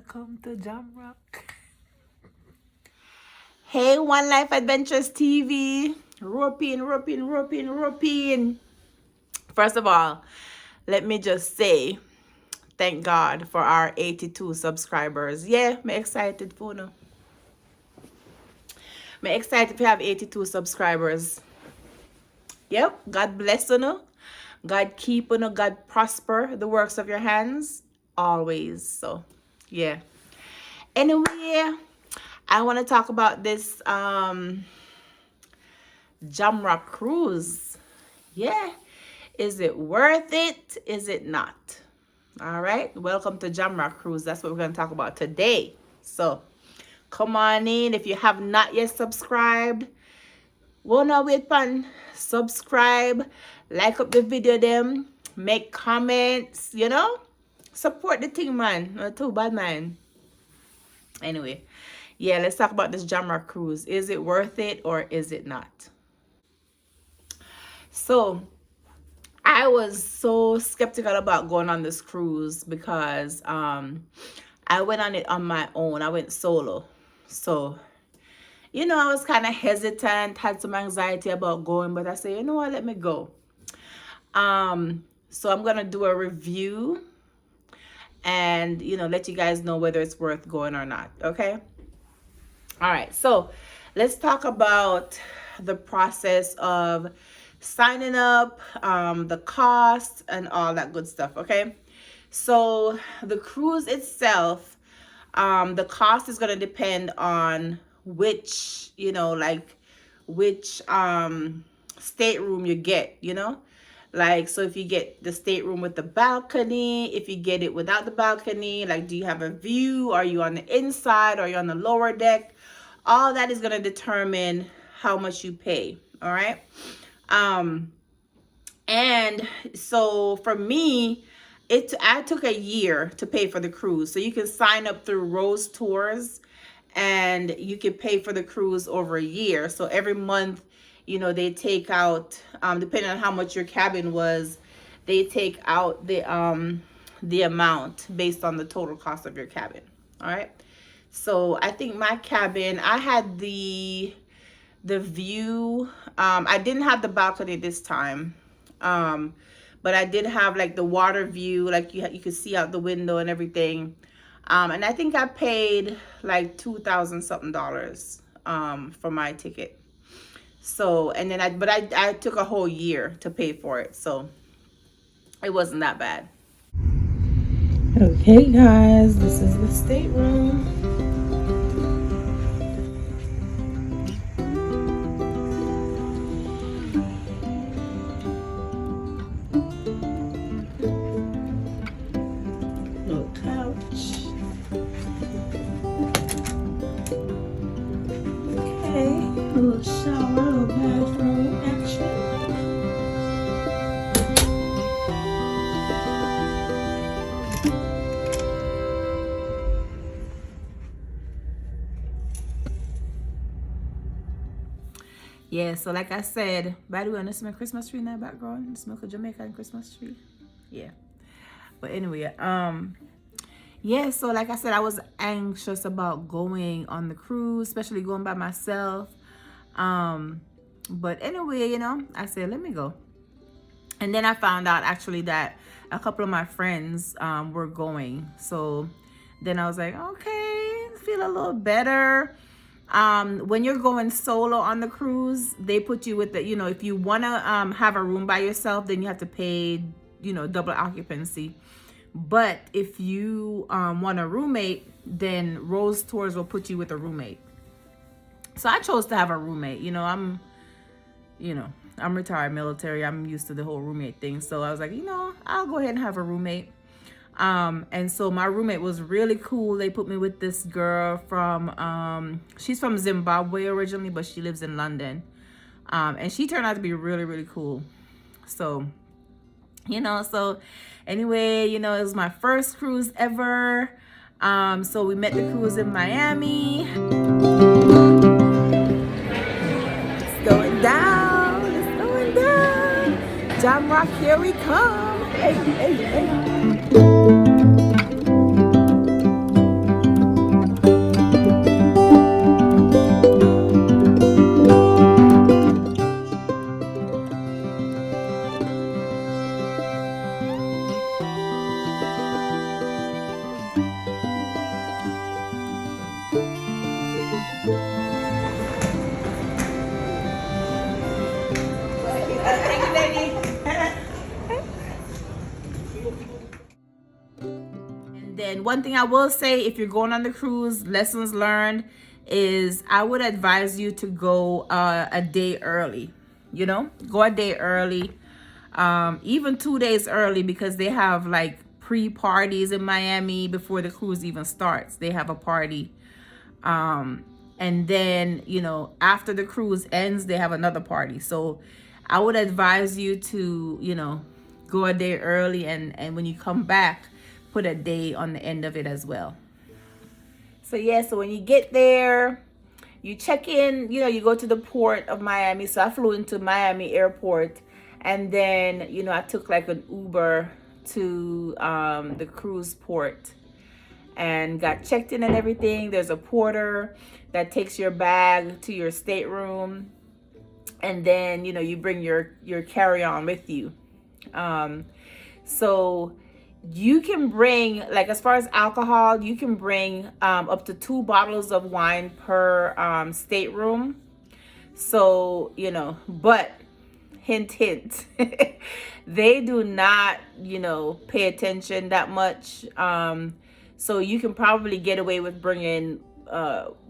Welcome to Jamrock. Hey, One Life Adventures TV. Roping. First of all, let me just say, thank God for our 82 subscribers. Yeah, I'm excited for now. I'm excited to have 82 subscribers. Yep, God bless you. God keep you. God prosper the works of your hands always. So, yeah. Anyway, I want to talk about this Jamrock cruise. Yeah. Is it worth it? Is it not? All right. Welcome to Jamrock cruise. That's what we're going to talk about today. So, come on in. If you have not yet subscribed, won't not wait pan. Subscribe, like up the video them, make comments, support the thing, man. Not too bad, man. Anyway, yeah, let's talk about this Jamrock cruise. Is it worth it or is it not? So, I was so skeptical about going on this cruise because I went on it on my own. I went solo. So, I was kind of hesitant, had some anxiety about going, but I said, you know what, let me go. So I'm going to do a review and, let you guys know whether it's worth going or not. Okay. All right. So let's talk about the process of signing up, the cost and all that good stuff. Okay. So the cruise itself, the cost is going to depend on which stateroom you get, like, so if you get the stateroom with the balcony, if you get it without the balcony, like, do you have a view? Are you on the inside? Are you on the lower deck? All that is going to determine how much you pay. All right. And so for me, I took a year to pay for the cruise. So you can sign up through Rose Tours and you can pay for the cruise over a year. So every month, they take out, depending on how much your cabin was, they take out the amount based on the total cost of your cabin. All right. So I think my cabin, I had the view. I didn't have the balcony this time. But I did have like the water view, like you could see out the window and everything. And I think I paid like $2,000 something for my ticket. So, and then I took a whole year to pay for it. So it wasn't that bad. Okay, guys, this is the stateroom. Little couch. Okay, a little shower, a little bathroom action. Yeah, so like I said, by the way, I smell Christmas tree in that background. Smell a Jamaican Christmas tree. Yeah. But anyway, yeah, so like I said, I was anxious about going on the cruise, especially going by myself. But anyway, I said, let me go. And then I found out actually that a couple of my friends were going. So then I was like, okay, feel a little better. When you're going solo on the cruise, they put you with the, if you want to have a room by yourself, then you have to pay, double occupancy. But if you want a roommate, then Rose Tours will put you with a roommate. So I chose to have a roommate. I'm retired military. I'm used to the whole roommate thing. So I was like, I'll go ahead and have a roommate. And so my roommate was really cool. They put me with this girl from, she's from Zimbabwe originally, but she lives in London. And she turned out to be really, really cool. So, so anyway, it was my first cruise ever. So we met the cruise in Miami. It's going down. It's going down. Jamrock, here we come. Hey. Thank you, lady. And then one thing I will say, if you're going on the cruise, lessons learned is I would advise you to go a day early. You know, go a day early, even 2 days early, because they have like pre-parties in Miami before the cruise even starts. They have a party. And then, you know, after the cruise ends, they have another party. So I would advise you to, you know, go a day early, and when you come back, put a day on the end of it as well. So yeah, so when you get there, you check in, you know, you go to the port of Miami. So I flew into Miami airport, and then, you know, I took like an Uber to the cruise port and got checked in and everything. There's a porter that takes your bag to your stateroom, and then, you know, you bring your carry-on with you. So you can bring, like, as far as alcohol, you can bring up to 2 bottles of wine per stateroom. So, you know, but hint, hint, they do not, you know, pay attention that much. So you can probably get away with bringing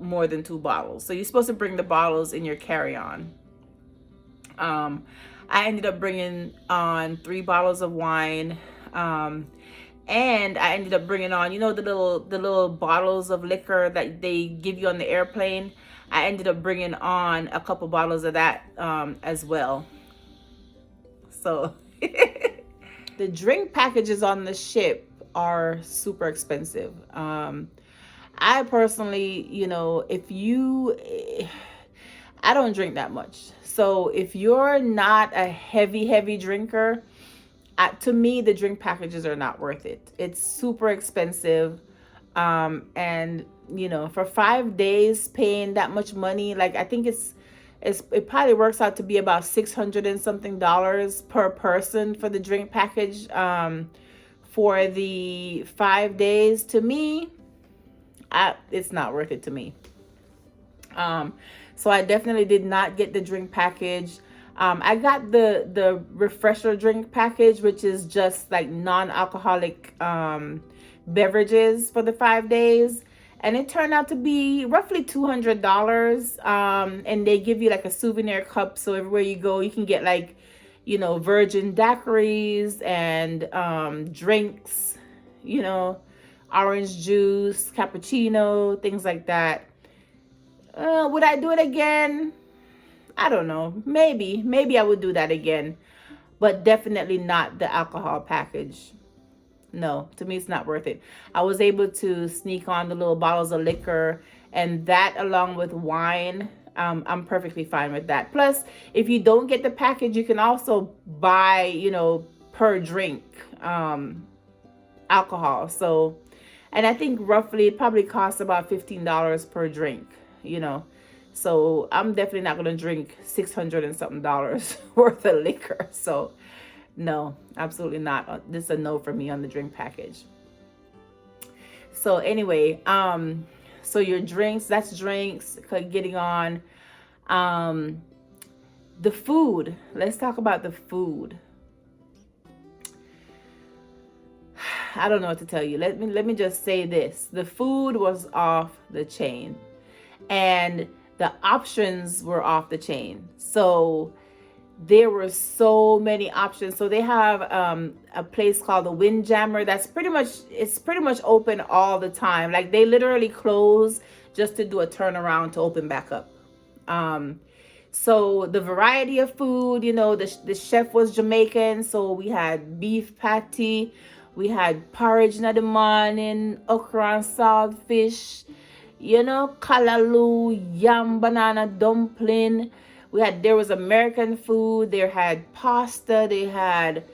more than 2 bottles. So you're supposed to bring the bottles in your carry-on. I ended up bringing on 3 bottles of wine. And I ended up bringing on, you know, the little bottles of liquor that they give you on the airplane. I ended up bringing on a couple bottles of that as well. So the drink packages on the ship are super expensive. I personally, you know, I don't drink that much. So if you're not a heavy drinker, to me, the drink packages are not worth it. It's super expensive. And, you know, for 5 days paying that much money, like, I think it probably works out to be about $600 and something per person for the drink package for the 5 days. To me, it's not worth it to me. So I definitely did not get the drink package. I got the refresher drink package, which is just like non-alcoholic beverages for the 5 days. And it turned out to be roughly $200. And they give you like a souvenir cup. So everywhere you go, you can get like, you know, virgin daiquiris and drinks, you know, orange juice, cappuccino, things like that. Would I do it again? I don't know. Maybe I would do that again, but definitely not the alcohol package. No, to me, it's not worth it. I was able to sneak on the little bottles of liquor, and that along with wine, I'm perfectly fine with that. Plus, if you don't get the package, you can also buy, you know, per drink alcohol. So, and I think roughly it probably costs about $15 per drink, you know. So I'm definitely not going to drink $600 and something worth of liquor. So no, absolutely not. This is a no for me on the drink package. So anyway, so your drinks, that's drinks, getting on. The food, let's talk about the food. I don't know what to tell you. Let me just say this. The food was off the chain, and the options were off the chain. So there were so many options. So they have a place called the Windjammer that's pretty much open all the time. Like they literally close just to do a turnaround to open back up. So the variety of food, you know, the chef was Jamaican, so we had beef patty, we had porridge in the morning, okra and saltfish, you know, kalaloo, yam, banana dumpling. There was American food. They had pasta. They had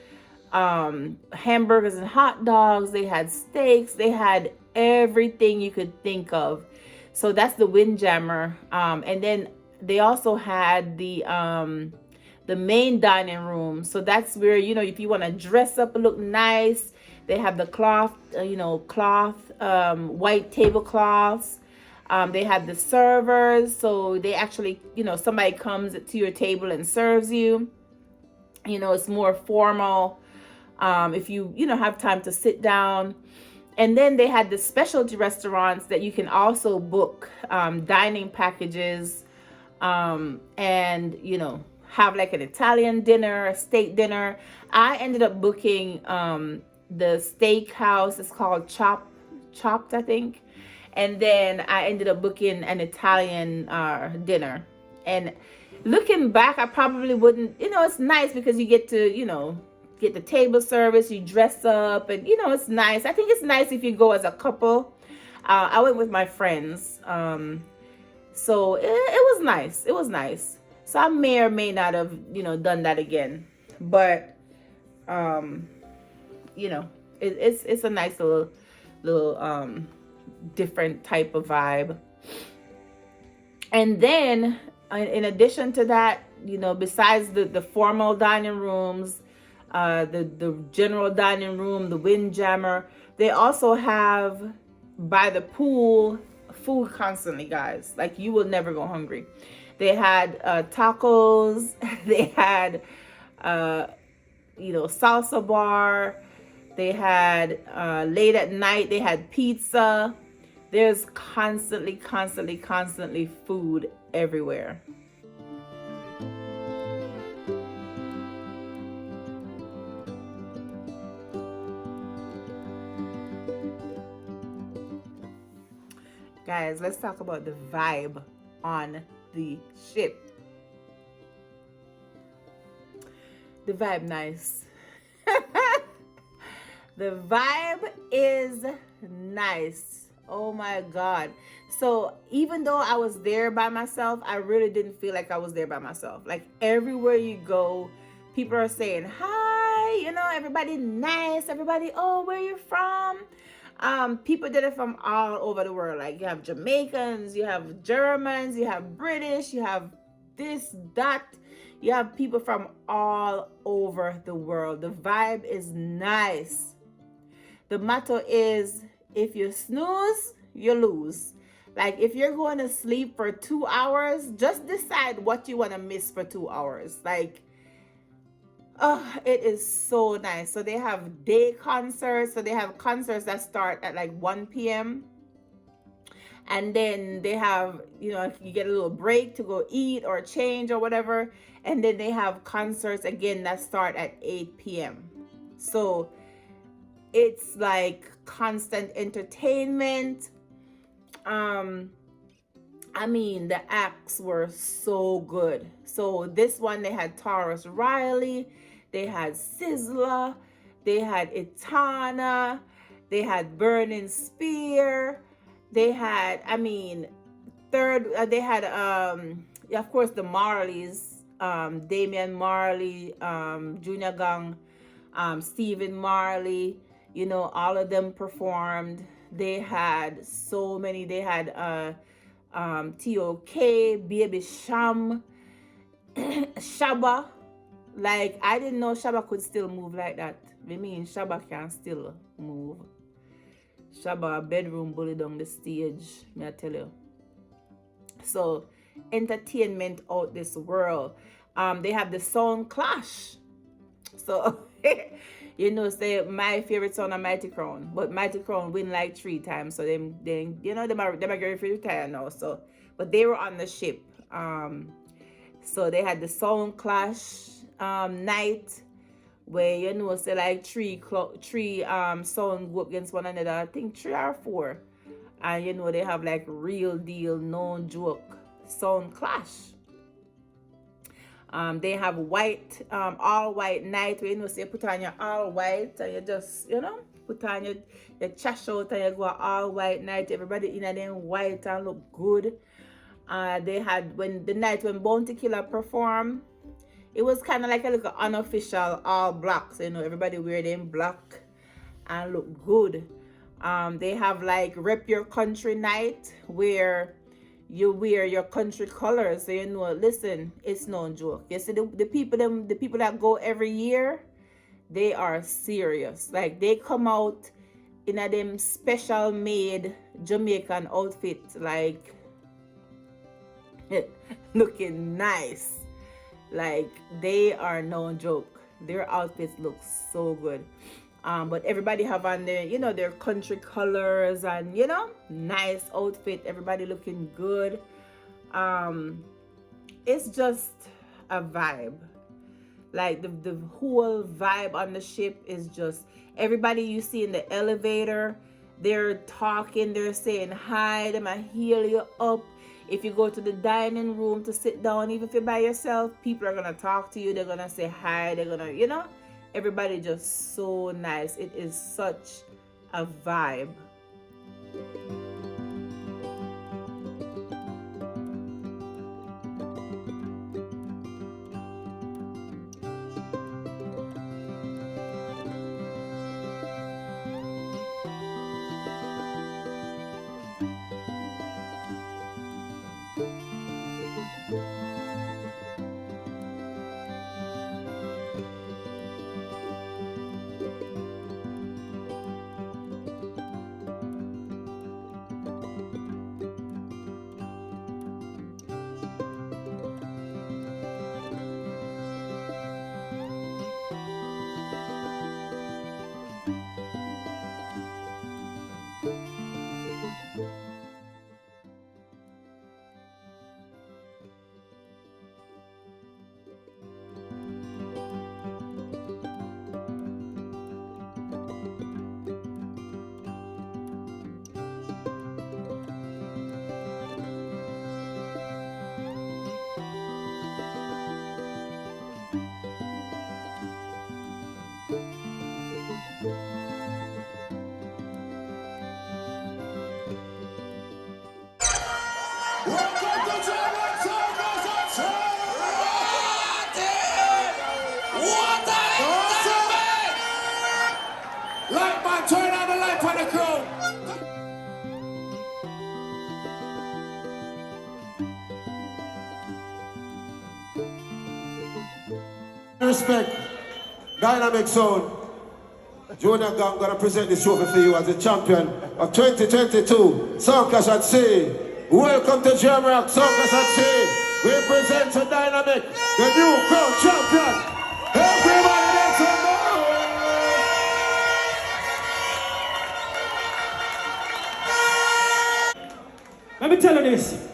hamburgers and hot dogs. They had steaks. They had everything you could think of. So that's the Windjammer. And then they also had the main dining room. So that's where, you know, if you want to dress up and look nice, They have the cloth, white tablecloths. They have the servers, so they actually, somebody comes to your table and serves you. It's more formal. If you, have time to sit down. And then they had the specialty restaurants that you can also book dining packages, and, have like an Italian dinner, a steak dinner. I ended up booking the steakhouse. It's called Chopped, I think. And then I ended up booking an Italian dinner. And looking back, I probably wouldn't, it's nice because you get to, get the table service, you dress up, and, it's nice. I think it's nice if you go as a couple. I went with my friends. So it was nice. It was nice. So I may or may not have, done that again. But, it's a nice little different type of vibe. And then in addition to that, besides the formal dining rooms, the general dining room, the windjammer, they also have by the pool food constantly, guys. Like, you will never go hungry. They had tacos. They had salsa bar. They had late at night, they had pizza. There's constantly food everywhere. Guys, let's talk about the vibe on the ship. The vibe nice. The vibe is nice. Oh my God. So even though I was there by myself, I really didn't feel like I was there by myself. Like, everywhere you go, people are saying hi, everybody nice, everybody, oh, where you from? People that are from all over the world. Like, you have Jamaicans, you have Germans, you have British, you have this, that. You have people from all over the world. The vibe is nice. The motto is, if you snooze, you lose. Like, if you're going to sleep for 2 hours, just decide what you want to miss for 2 hours. Like, oh, it is so nice. So they have day concerts. So they have concerts that start at like 1 p.m. And then they have, you get a little break to go eat or change or whatever. And then they have concerts again that start at 8 p.m. So it's like constant entertainment. The acts were so good. So this one, they had Taurus Riley, they had Sizzla, they had Itana, they had Burning Spear, they had, of course, the Marleys, Damian Marley, Junior Gang, Stephen Marley, all of them performed. They had so many. They had T.O.K., Baby Sham, Shabba. Like, I didn't know Shabba could still move like that. Shabba can still move. Shabba bedroom bully down the stage, may I tell you. So, entertainment out this world. They have the sound clash. So, say my favorite song is Mighty Crown, but Mighty Crown win like 3 times. So them are going to retire now. So, but they were on the ship. So they had the sound clash night, where say like three sound go against one another. I think 3 or 4, and they have like real deal, no joke sound clash. They have white, all white night, where say you put on your all white and you just, put on your trash out and you go all white night. Everybody in them white and look good. They had, when the night when Bounty Killer performed, it was kind of like a little unofficial all black. So, everybody wear them black and look good. They have like Rep Your Country night, where you wear your country colors. So listen, it's no joke. You see the people that go every year, They are serious. Like they come out in a them special made Jamaican outfit, like looking nice. Like they are no joke. Their outfits look so good. But everybody have on their, their country colors and nice outfit. Everybody looking good. It's just a vibe. Like the whole vibe on the ship is just everybody you see in the elevator, they're talking, they're saying hi, they might heal you up. If you go to the dining room to sit down, even if you're by yourself, people are gonna talk to you, they're gonna say hi, they're gonna, everybody just so nice. It is such a vibe. Light man, turn on the light for the crew. Respect, dynamic sound. Jonah Gang gonna present this trophy for you as the champion of 2022 Sound Clash at Sea. Welcome to Jamrock Sound Clash at Sea. We present to Dynamic, the new crown champion. Everybody dance on the Let me tell you this.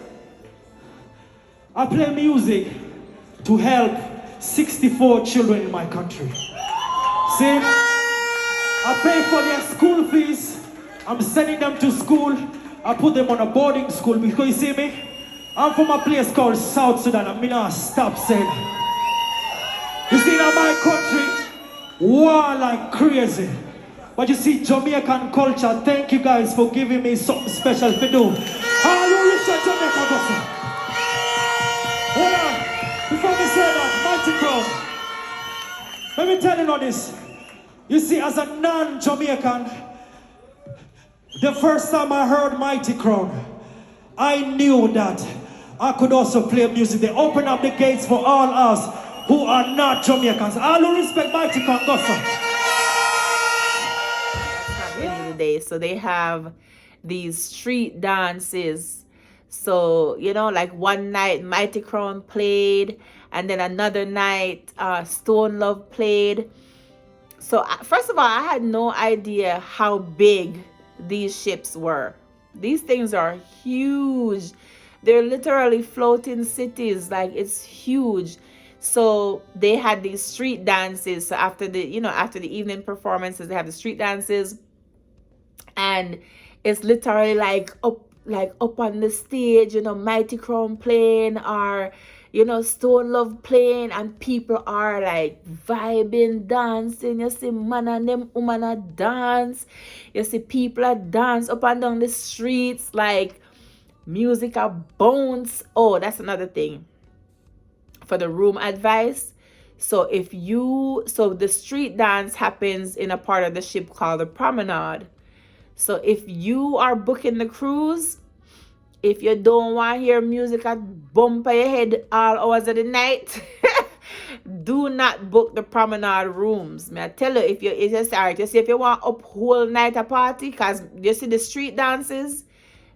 I play music to help 64 children in my country. See, I pay for their school fees. I'm sending them to school. I put them on a boarding school because you see me, I'm from a place called South Sudan and me not stop saying. You see, in my country, war like crazy. But you see, Jamaican culture, thank you guys for giving me something special to do. Hallelujah, Jamaica, go see. Hold on, before we say that, Mighty Crown, let me tell you now this. You see, as a non-Jamaican, the first time I heard Mighty Crown, I knew that I could also play music. They opened up the gates for all us who are not Jamaicans. All who respect Mighty Crown, go see. End of the day, so they have these street dances. So like one night Mighty Crown played, and then another night Stone Love played. So first of all, I had no idea how big these ships were. These things are huge. They're literally floating cities. Like, it's huge. So they had these street dances. So after the after the evening performances, they have the street dances. And it's literally like up on the stage, Mighty Crown playing, or Stone Love playing, and people are like vibing, dancing. You see man and them woman are dance. You see people are dance up and down the streets, like music are bounce. Oh, that's another thing for the room advice. So the street dance happens in a part of the ship called the promenade. So if you are booking the cruise, if you don't want to hear music at bump your head all hours of the night, Do not book the promenade rooms. May I tell you, if you it's just alright, you see if you want up whole night a party, cause you see the street dances,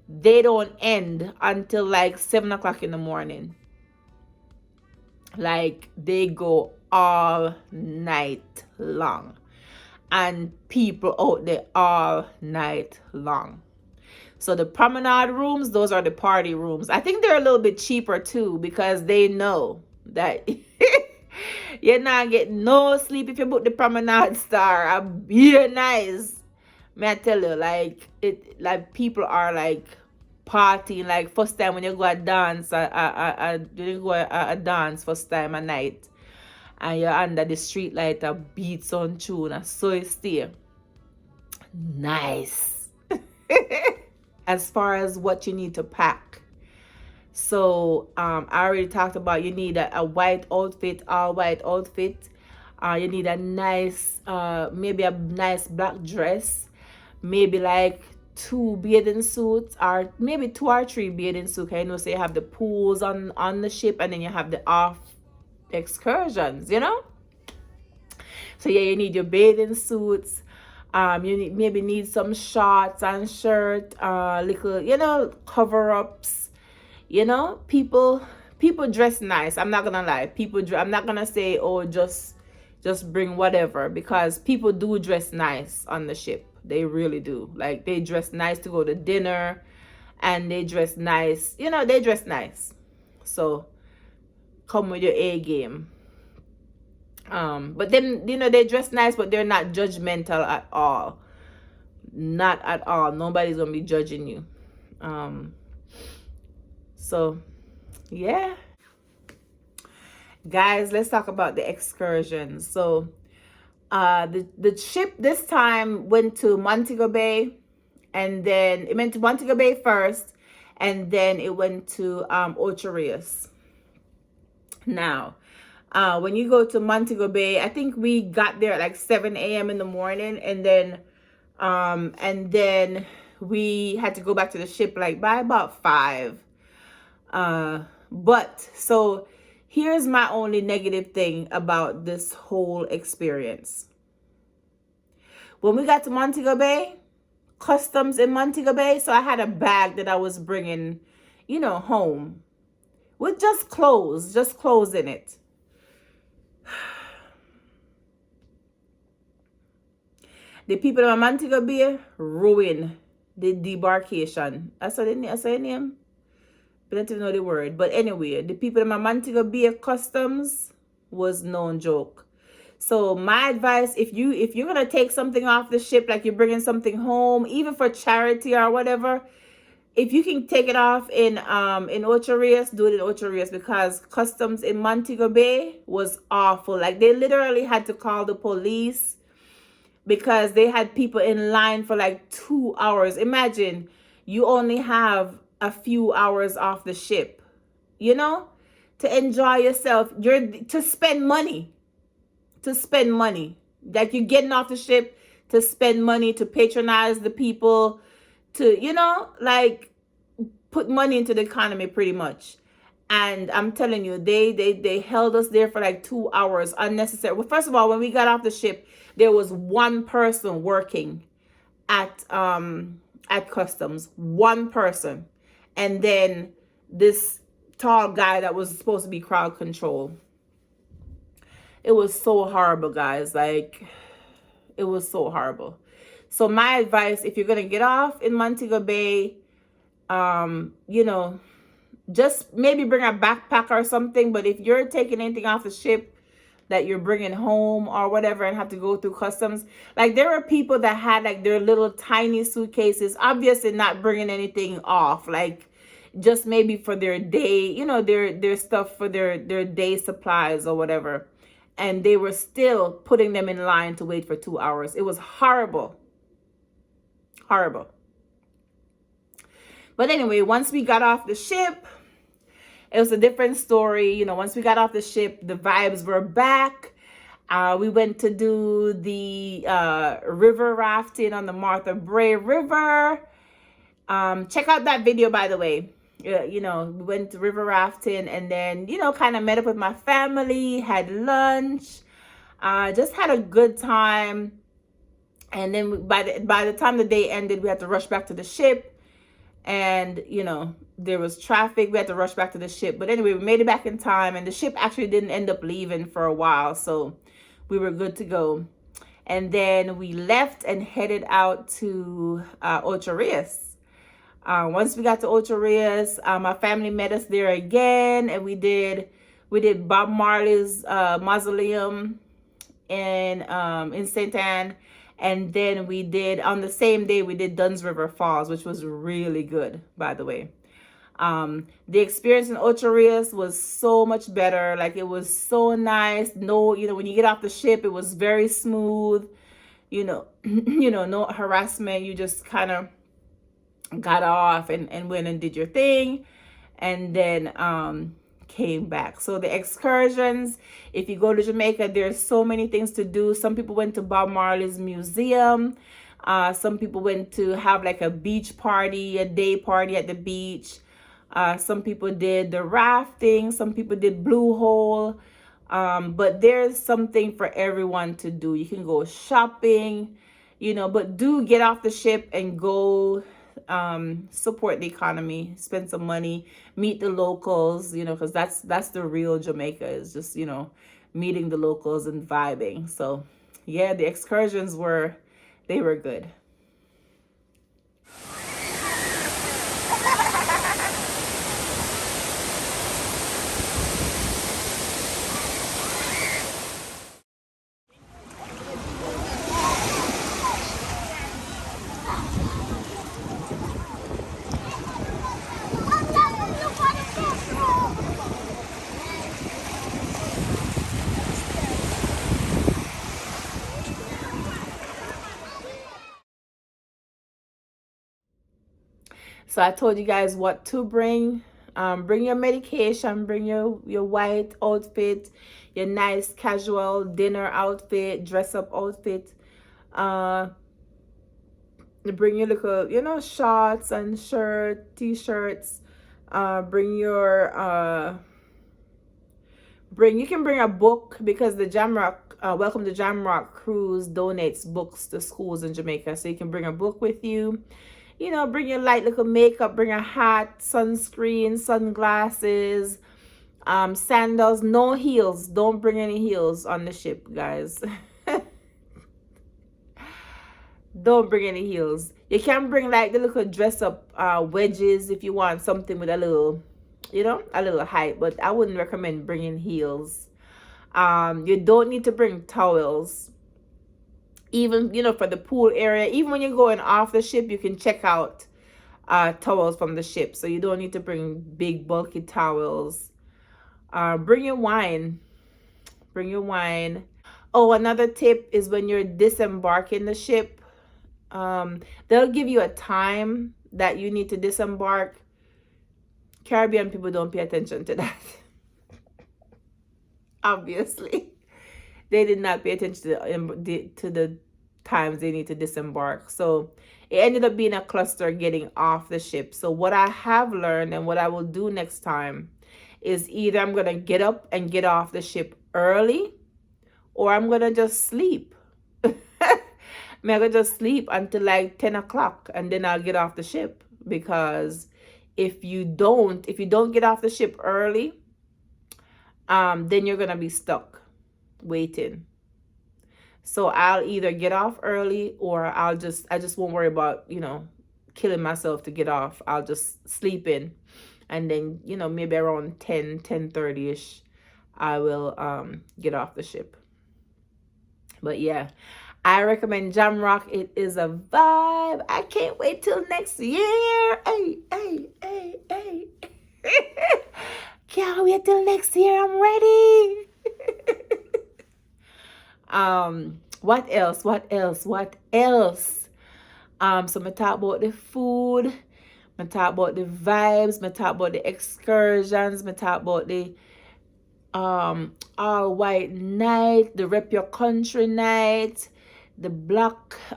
they don't end until like 7 o'clock in the morning. Like they go all night long. And people out there all night long. So the promenade rooms, those are the party rooms. I think they're a little bit cheaper too because they know that you're not getting no sleep if you book the promenade star. Be nice. May I tell you, like it, like people are like partying. Like first time when you go a dance, you go a dance first time a night, and you're under the street light, a beats on tune, and so you stay. Nice. As far as what you need to pack. So I already talked about you need a white outfit, all white outfit. You need a nice, maybe a nice black dress, maybe like 2 bathing suits, or maybe 2 or 3 bathing suits. You know, so you have the pools on the ship, and then you have the off excursions, you know. So yeah, you need your bathing suits. You maybe need some shorts and shirt, little, you know, cover-ups. You know, people dress nice. I'm not gonna lie. I'm not gonna say, oh, just bring whatever, because people do dress nice on the ship. They really do. Like they dress nice to go to dinner, and they dress nice. You know, they dress nice. So come with your A game. But then, you know, they dress nice, but they're not judgmental at all. Not at all. Nobody's gonna be judging you. So yeah, guys, let's talk about the excursions. So the ship this time went to Montego Bay, and then it went to Montego Bay first, and then it went to Ocho Rios. Now when you go to Montego Bay, I think we got there at like 7 a.m. in the morning, and then we had to go back to the ship like by about 5. But so here's my only negative thing about this whole experience. When we got to Montego Bay, customs in Montego Bay, so I had a bag that I was bringing, you know, home with just clothes in it. The people in Montego Bay ruin the debarkation. I saw the name. I don't even know the word. But anyway, the people in Montego Bay customs was no joke. So my advice, if you're gonna take something off the ship, like you're bringing something home, even for charity or whatever, if you can take it off in Ocho Rios, do it in Ocho Rios, because customs in Montego Bay was awful. Like they literally had to call the police because they had people in line for like 2 hours. Imagine you only have a few hours off the ship, you know, to enjoy yourself. You're to spend money. Like you're getting off the ship to spend money, to patronize the people, to, you know, like put money into the economy pretty much. And I'm telling you, they held us there for like 2 hours unnecessary. Well, first of all, when we got off the ship, there was one person working at customs, one person. And then this tall guy that was supposed to be crowd control. It was so horrible, guys. Like, it was so horrible. So my advice, if you're going to get off in Montego Bay, you know, just maybe bring a backpack or something. But if you're taking anything off the ship that you're bringing home or whatever and have to go through customs, like there are people that had like their little tiny suitcases, obviously not bringing anything off, like just maybe for their day, you know, their stuff for their day supplies or whatever. And they were still putting them in line to wait for 2 hours. It was horrible. Horrible. But anyway, once we got off the ship, it was a different story. You know, once we got off the ship, the vibes were back. We went to do the river rafting on the Martha Bray River. Check out that video, by the way. We went to river rafting, and then, kind of met up with my family, had lunch, just had a good time. And then by the time the day ended, we had to rush back to the ship, and there was traffic. We had to rush back to the ship, but anyway, we made it back in time, and the ship actually didn't end up leaving for a while, so we were good to go. And then we left and headed out to Ocho Rios. Once we got to Ocho Rios, my family met us there again, and we did Bob Marley's mausoleum in St. Anne. And then we did, on the same day, we did Dunn's River Falls, which was really good, by the way. The experience in Ocho Rios was so much better. Like, it was so nice. No, when you get off the ship, it was very smooth. No harassment. You just kind of got off and went and did your thing, and then came back. So the excursions, if you go to Jamaica, there's so many things to do. Some people went to Bob Marley's museum. Some people went to have like a beach party, a day party at the beach. Some people did the rafting. Some people did Blue Hole. But there's something for everyone to do. You can go shopping, but do get off the ship and go support the economy, spend some money, meet the locals, because that's the real Jamaica, is just, meeting the locals and vibing. So yeah, the excursions were good. So I told you guys what to bring. Bring your medication, bring your white outfit, your nice casual dinner outfit, dress up outfit. Bring your little, shorts and t-shirts. You can bring a book, because the Jamrock, Welcome to Jamrock cruise donates books to schools in Jamaica. So you can bring a book with you. Bring your light little makeup, bring a hat, sunscreen, sunglasses, sandals, no heels. Don't bring any heels on the ship, guys. Don't bring any heels. You can bring like the little dress up wedges if you want something with a little, a little height, but I wouldn't recommend bringing heels. You don't need to bring towels. Even, for the pool area, even when you're going off the ship, you can check out towels from the ship. So you don't need to bring big, bulky towels. Bring your wine. Bring your wine. Oh, another tip is when you're disembarking the ship, they'll give you a time that you need to disembark. Caribbean people don't pay attention to that. Obviously. They did not pay attention to the times they need to disembark. So it ended up being a cluster getting off the ship. So what I have learned, and what I will do next time, is either I'm going to get up and get off the ship early, or I'm going to just sleep. I'm going to just sleep until like 10 o'clock, and then I'll get off the ship. Because if you don't get off the ship early, then you're going to be stuck waiting. So I'll either get off early, or I just won't worry about, killing myself to get off. I'll just sleep in, and then, maybe around 10:30ish, I will get off the ship. But yeah, I recommend Jamrock. It is a vibe. I can't wait till next year. Hey. Can't wait till next year. I'm ready. What else? So I talk about the food, I talk about the vibes, I talk about the excursions, I talk about the all white night, the rep your country night, the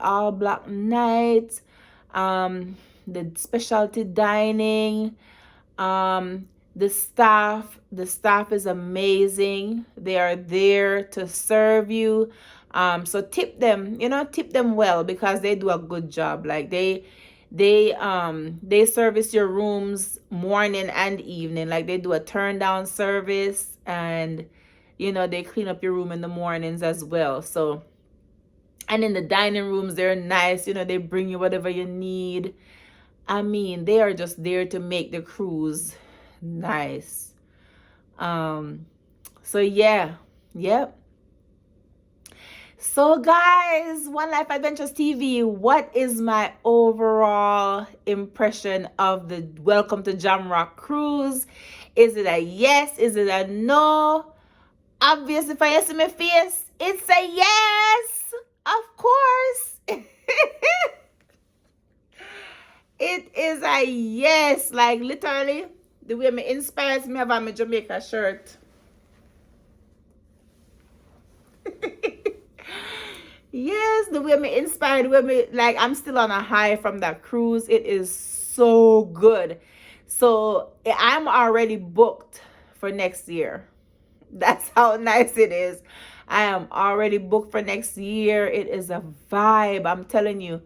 all black night, the specialty dining, The staff is amazing. They are there to serve you. So tip them well, because they do a good job. Like they service your rooms morning and evening. Like they do a turn down service, and they clean up your room in the mornings as well. So, and in the dining rooms, they're nice. They bring you whatever you need. I mean, they are just there to make the cruise nice. So yeah. Yep. So guys, One Life Adventures TV, what is my overall impression of the Welcome to Jamrock cruise? Is it a yes? Is it a no? Obviously, if I see my face, it's a yes. Of course. It is a yes. Like literally, the way me inspires me have on my Jamaica shirt. Yes, the way me inspired, the way me, like, I'm still on a high from that cruise. It is so good. So I'm already booked for next year. That's how nice it is. I am already booked for next year. It is a vibe. I'm telling you,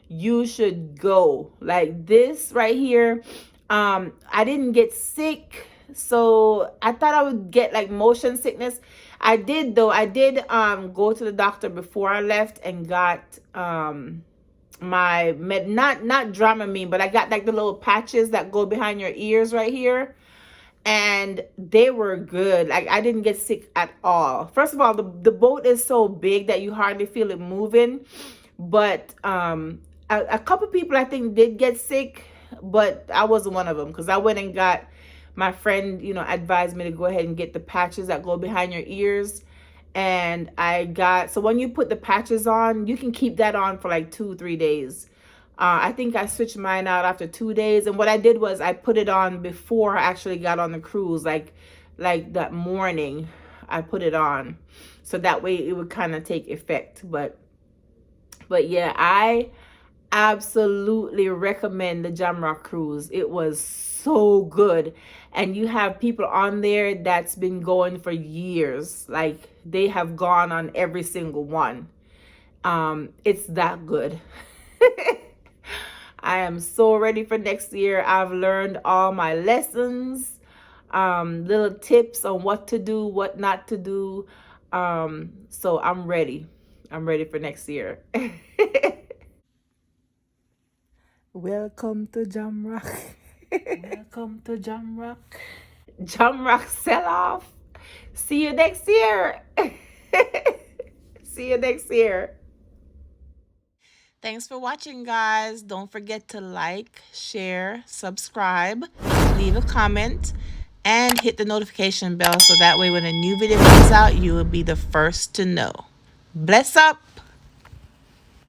you should go. Like this right here. I didn't get sick, so I thought I would get like motion sickness. I did though. I did go to the doctor before I left and got my not Dramamine, but I got like the little patches that go behind your ears right here, and they were good. Like I didn't get sick at all. First of all, the boat is so big that you hardly feel it moving, but a couple people I think did get sick, but I wasn't one of them, because I went and got, my friend advised me to go ahead and get the patches that go behind your ears, and so when you put the patches on, you can keep that on for like 2-3 days. I think I switched mine out after 2 days, and what I did was I put it on before I actually got on the cruise, like that morning I put it on, so that way it would kind of take effect. But yeah, I absolutely recommend the Jamrock cruise. It was so good, and you have people on there that's been going for years. Like they have gone on every single one. It's that good. I am so ready for next year. I've learned all my lessons, little tips on what to do, what not to do. So I'm ready. I'm ready for next year. Welcome to Jamrock. Welcome to Jamrock. Jamrock sell off. See you next year. See you next year. Thanks for watching, guys. Don't forget to like, share, subscribe, leave a comment, and hit the notification bell so that way when a new video comes out, you will be the first to know. Bless up.